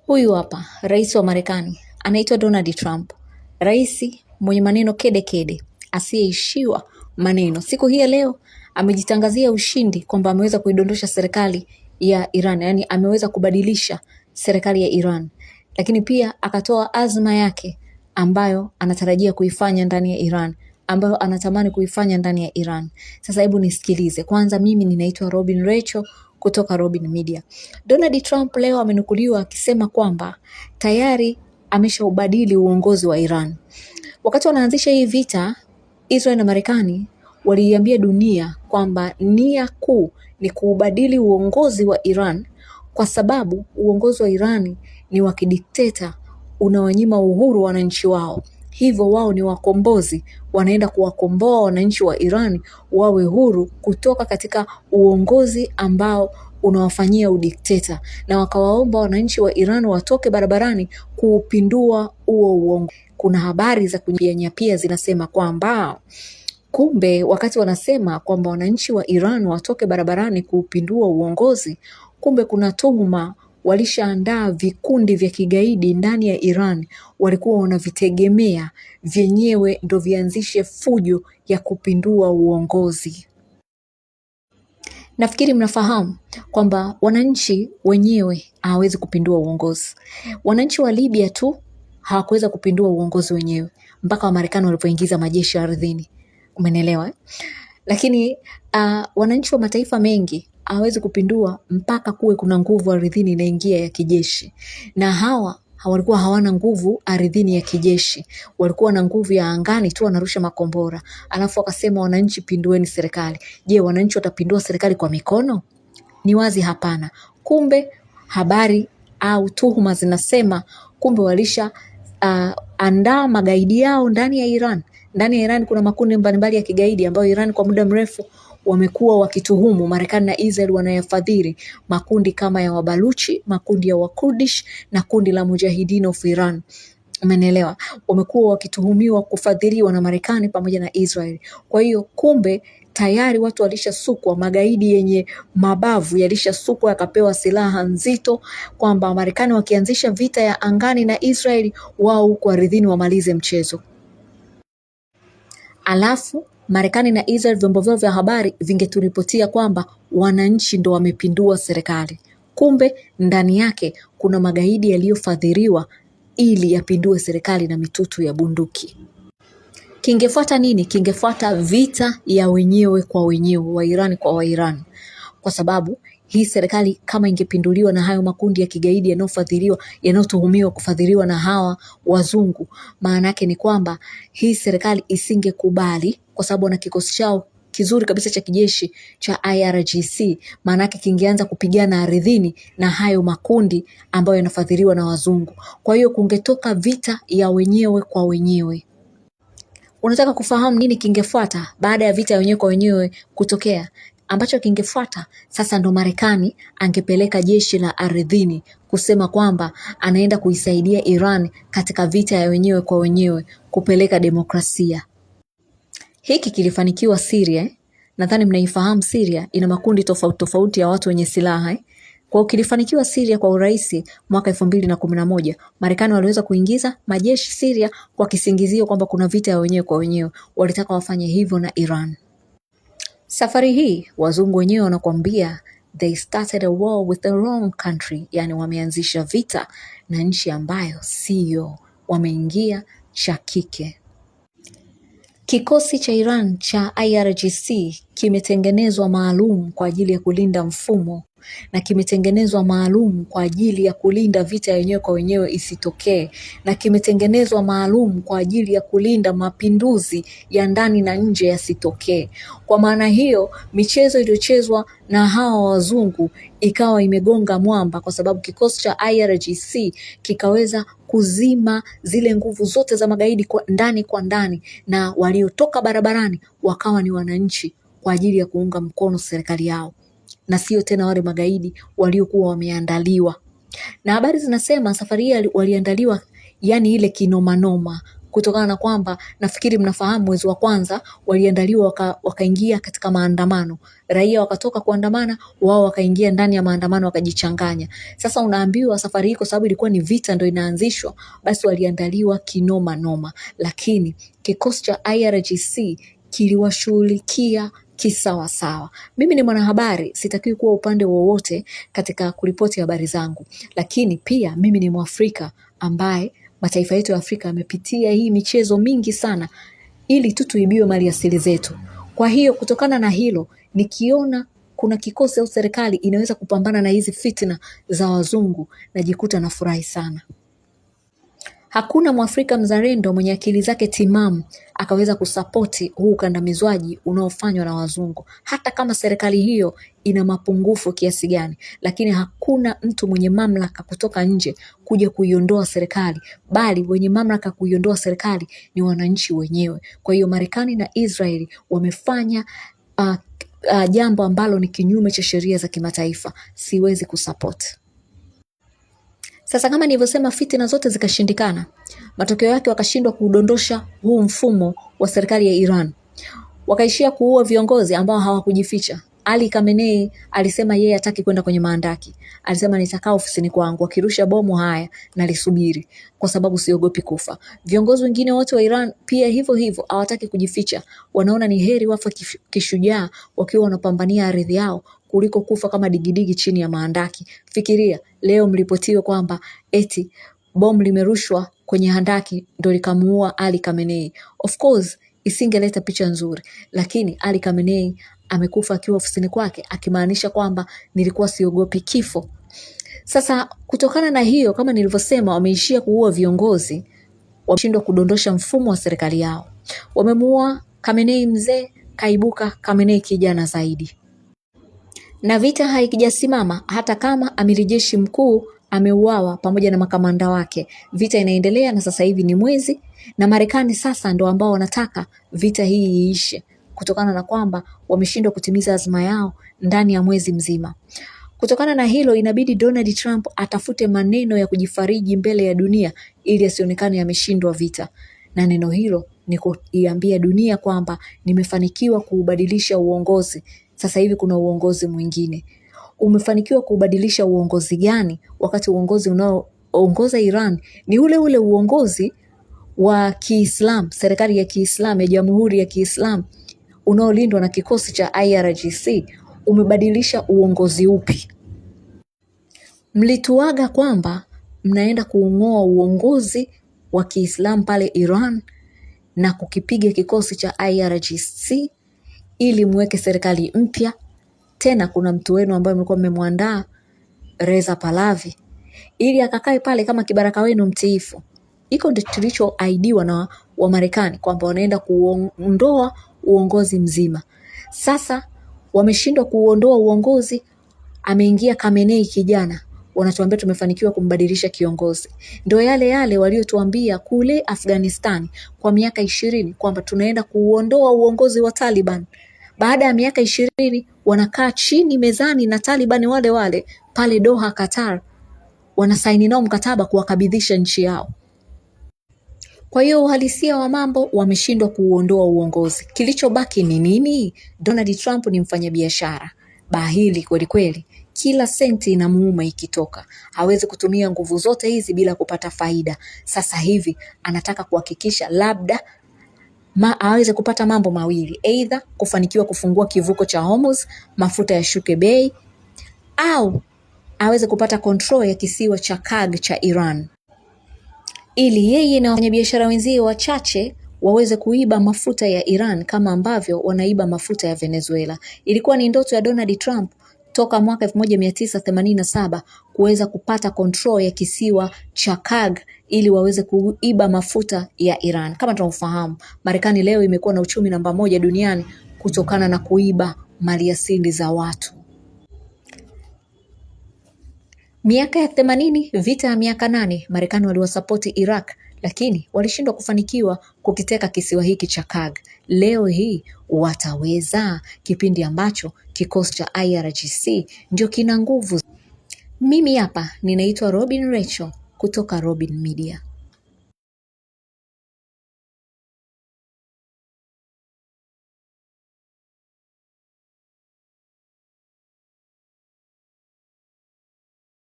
Huyu hapa, rais wa Marekani, anaitwa Donald Trump. Rais mwenye maneno kede kede, asiyeishiwa maneno. Siku hii ya leo amejitangazia ushindi kwamba ameweza kuidondosha serikali ya Iran, yani ameweza kubadilisha serikali ya Iran. Lakini pia akatoa azma yake ambayo anatarajia kuifanya ndani ya Iran, ambayo anatamani kuifanya ndani ya Iran. Sasa hebu nisikilize. Kwanza mimi ninaitwa Robin Rachel kutoka Robin Media. Donald Trump leo amenukuliwa akisema kwamba tayari ameshaubadili uongozi wa Iran. Wakati wanaanzisha hii vita, Israel na Marekani waliiambia dunia kwamba nia kuu ni kuubadili uongozi wa Iran, kwa sababu uongozi wa Iran ni wa kidikteta, unawanyima uhuru wananchi wao. Hivyo wao ni wakombozi, wanaenda kuwakomboa wananchi wa Iran wawe huru kutoka katika uongozi ambao unawafanyia udikteta, na wakawaomba wananchi wa Iran watoke barabarani kuupindua huo uongozi. Kuna habari za kunyanyapia zinasema kwamba kumbe wakati wanasema kwamba wananchi wa Iran watoke barabarani kuupindua uongozi, kumbe kuna tuhuma walishaandaa vikundi vya kigaidi ndani ya Iran, walikuwa wanavitegemea vyenyewe ndo vianzishe fujo ya kupindua uongozi. Nafikiri mnafahamu kwamba wananchi wenyewe hawawezi kupindua uongozi. Wananchi wa Libya tu hawakuweza kupindua uongozi wenyewe mpaka Wamarekani walipoingiza majeshi ardhini. Umenielewa? Lakini wananchi wa mataifa mengi hawawezi kupindua mpaka kuwe kuna nguvu ardhini inaingia ya kijeshi. Na hawa walikuwa hawana nguvu ardhini ya kijeshi, walikuwa na nguvu ya angani tu, wanarusha makombora. Alafu wakasema wananchi pindueni serikali. Je, wananchi watapindua serikali kwa mikono? Ni wazi hapana. Kumbe habari au tuhuma zinasema kumbe walisha andaa magaidi yao ndani ya Iran. Ndani ya Iran kuna makundi mbalimbali ya kigaidi ambayo Iran kwa muda mrefu wamekuwa wakituhumu Marekani na Israel wanayafadhili makundi kama ya Wabaluchi, makundi ya Wakurdish na kundi la Mujahideen of Iran. Umeelewa? Wamekuwa wakituhumiwa kufadhiliwa na Marekani pamoja na Israel. Kwa hiyo kumbe tayari watu walishasukwa, magaidi yenye mabavu yalishasukwa yakapewa silaha nzito, kwamba Marekani wakianzisha vita ya angani na Israel, wao huko ardhini wamalize mchezo. Alafu Marekani na Israel vyombo vyao vya habari vingeturipotia kwamba wananchi ndo wamepindua serikali. Kumbe ndani yake kuna magaidi yaliyofadhiliwa ili yapindue serikali na mitutu ya bunduki. Kingefuata nini? Kingefuata vita ya wenyewe kwa wenyewe, wa Iran kwa wa Iran. Kwa sababu hii serikali kama ingepinduliwa na hayo makundi ya kigaidi yanayofadhiliwa, yanayotuhumiwa kufadhiliwa na hawa wazungu, maana yake ni kwamba hii serikali isingekubali, kwa sababu wana kikosi chao kizuri kabisa cha kijeshi cha IRGC, maana yake kingeanza kupigana ardhini na hayo makundi ambayo yanafadhiliwa na wazungu. Kwa hiyo kungetoka vita ya wenyewe kwa wenyewe. Unataka kufahamu nini kingefuata baada ya vita ya wenyewe kwa wenyewe kutokea? Ambacho kingefuata sasa ndo Marekani angepeleka jeshi la ardhini kusema kwamba anaenda kuisaidia Iran katika vita ya wenyewe kwa wenyewe, kupeleka demokrasia. Hiki kilifanikiwa Syria. Nadhani mnaifahamu Syria ina makundi tofauti tofauti ya watu wenye silaha. Kwa kilifanikiwa Syria kwa urahisi mwaka 2011. Marekani waliweza kuingiza majeshi Syria kwa kisingizio kwamba kuna vita ya wenyewe kwa wenyewe. Walitaka wafanye hivyo na Iran. Safari hii wazungu wenyewe wanakuambia they started a war with the wrong country, yani wameanzisha vita na nchi ambayo sio, wameingia cha kike. Kikosi cha Iran cha IRGC kimetengenezwa maalum kwa ajili ya kulinda mfumo, na kimetengenezwa maalum kwa ajili ya kulinda vita yenyewe kwa wenyewe isitokee, na kimetengenezwa maalum kwa ajili ya kulinda mapinduzi ya ndani na nje yasitokee. Kwa maana hiyo michezo iliyochezwa na hawa wazungu ikawa imegonga mwamba, kwa sababu kikosi cha IRGC kikaweza kuzima zile nguvu zote za magaidi kwa ndani, na waliotoka barabarani wakawa ni wananchi kwa ajili ya kuunga mkono serikali yao, na sio tena wale magaidi waliokuwa wameandaliwa. Na habari zinasema safari hii waliandaliwa, yani ile kinomanoma, kutokana na kwamba nafikiri mnafahamu mwezi wa kwanza waliandaliwa wakaingia katika maandamano. Raia wakatoka kuandamana, wao wakaingia ndani ya maandamano wakajichanganya. Sasa unaambiwa safari hii kwa sababu ilikuwa ni vita ndio inaanzishwa, basi waliandaliwa kinoma noma. Lakini kikosi cha IRGC kiliwashughulikia kisawasawa. Mimi ni mwanahabari, sitakiwi kuwa upande wowote katika kuripoti habari zangu, lakini pia mimi ni Mwafrika ambaye mataifa yetu ya Afrika yamepitia hii michezo mingi sana ili tuibiwe mali asili zetu. Kwa hiyo kutokana na hilo, nikiona kuna kikosi au serikali inaweza kupambana na hizi fitna za wazungu, najikuta nafurahi sana. Hakuna Mwafrika mzalendo mwenye akili zake timamu akaweza kusapoti huu ukandamizwaji unaofanywa na wazungu, hata kama serikali hiyo ina mapungufu kiasi gani. Lakini hakuna mtu mwenye mamlaka kutoka nje kuja kuiondoa serikali, bali wenye mamlaka kuiondoa serikali ni wananchi wenyewe. Kwa hiyo Marekani na Israeli wamefanya jambo ambalo ni kinyume cha sheria za kimataifa. Siwezi kusapoti. Sasa kama nilivyosema, fitna zote zikashindikana, matokeo yake wakashindwa kudondosha huu mfumo wa serikali ya Iran. Wakaishia kuua viongozi ambao hawakujificha. Ali Khamenei alisema yeye hataki kwenda kwenye maandaki. Alisema nitakaa ofisini kwangu, akirusha bomu haya nalisubiri kwa sababu siogopi kufa. Viongozi wengine wote wa Iran pia hivyo hivyo hawataki kujificha. Wanaona ni heri wafa kishujaa wakiwa wanapambania ardhi yao kuliko kufa kama digidigi chini ya maandaki. Fikiria leo mlipotiwe kwamba eti bomu limerushwa kwenye handaki ndio likamuua Ali Khamenei. Of course isingeleta picha nzuri, lakini Ali Khamenei amekufa akiwa ofisini kwake, akimaanisha kwamba nilikuwa siogopi kifo. Sasa kutokana na hiyo, kama nilivyosema, wameishia kuua viongozi, wameshindwa kudondosha mfumo wa serikali yao. Wamemuua Khamenei mzee, kaibuka Khamenei kijana zaidi. Na vita haikijasimama, hata kama amiri jeshi mkuu ameuawa pamoja na makamanda wake. Vita inaendelea na sasa hivi ni mwezi, na Marekani sasa ndo ambao wanataka vita hii iishe, kutokana na kwamba wameshindwa kutimiza azma yao ndani ya mwezi mzima. Kutokana na hilo, inabidi Donald Trump atafute maneno ya kujifariji mbele ya dunia ili asionekane ameshindwa vita. Na neno hilo ni kuiambia dunia kwamba nimefanikiwa kuubadilisha uongozi. Sasa hivi kuna uongozi mwingine. Umefanikiwa kubadilisha uongozi gani wakati uongozi unaoongoza Iran ni ule ule uongozi wa Kiislam, serikali ya Kiislam ya Jamhuri ya Kiislam unaolindwa na kikosi cha IRGC? Umebadilisha uongozi upi? Mlituaga kwamba mnaenda kuung'oa uongozi wa Kiislam pale Iran na kukipiga kikosi cha IRGC ili muweke serikali mpya. Tena kuna mtu wenu ambaye mlikuwa mmemwandaa, Reza Pahlavi, ili akakae pale kama kibaraka wenu mtiifu. Iko ndio tulichoahidiwa na wa Marekani kwamba wanaenda kuondoa uongozi mzima. Sasa wameshindwa kuondoa uongozi, ameingia Khamenei kijana. Wanatuambia tumefanikiwa kumbadilisha kiongozi. Ndio yale yale waliotuambia kule Afghanistan kwa miaka 20 kwamba tunaenda kuondoa uongozi wa Taliban. Baada ya miaka 20 wanakaa chini mezani na Taliban wale wale pale Doha, Qatar, wanasaini nao mkataba kuwakabidhisha nchi yao. Kwa hiyo uhalisia wa mambo, wameshindwa kuondoa uongozi. Kilichobaki ni nini? Donald Trump ni mfanyabiashara bahili kweli kweli. Kila senti inamuuma ikitoka. Hawezi kutumia nguvu zote hizi bila kupata faida. Sasa hivi anataka kuhakikisha labda aweze kupata mambo mawili, either kufanikiwa kufungua kivuko cha Hormuz, mafuta yashuke bei, au aweze kupata control ya kisiwa cha Karg cha Iran, ili yeye na wafanyabiashara wenzie wachache waweze kuiba mafuta ya Iran kama ambavyo wanaiba mafuta ya Venezuela. Ilikuwa ni ndoto ya Donald Trump toka mwaka 1987 kuweza kupata control ya kisiwa cha Karg ili waweze kuiba mafuta ya Iran. Kama tunavyofahamu, Marekani leo imekuwa na uchumi namba 1 duniani kutokana na kuiba maliasili za watu. Miaka ya 80, vita ya miaka 8, Marekani waliwasapoti Iraq, lakini walishindwa kufanikiwa kukiteka kisiwa hiki cha Karg. Leo hii wataweza, kipindi ambacho kikosi cha IRGC ndio kina nguvu. Mimi hapa ninaitwa Robin Rachel kutoka Robin Media.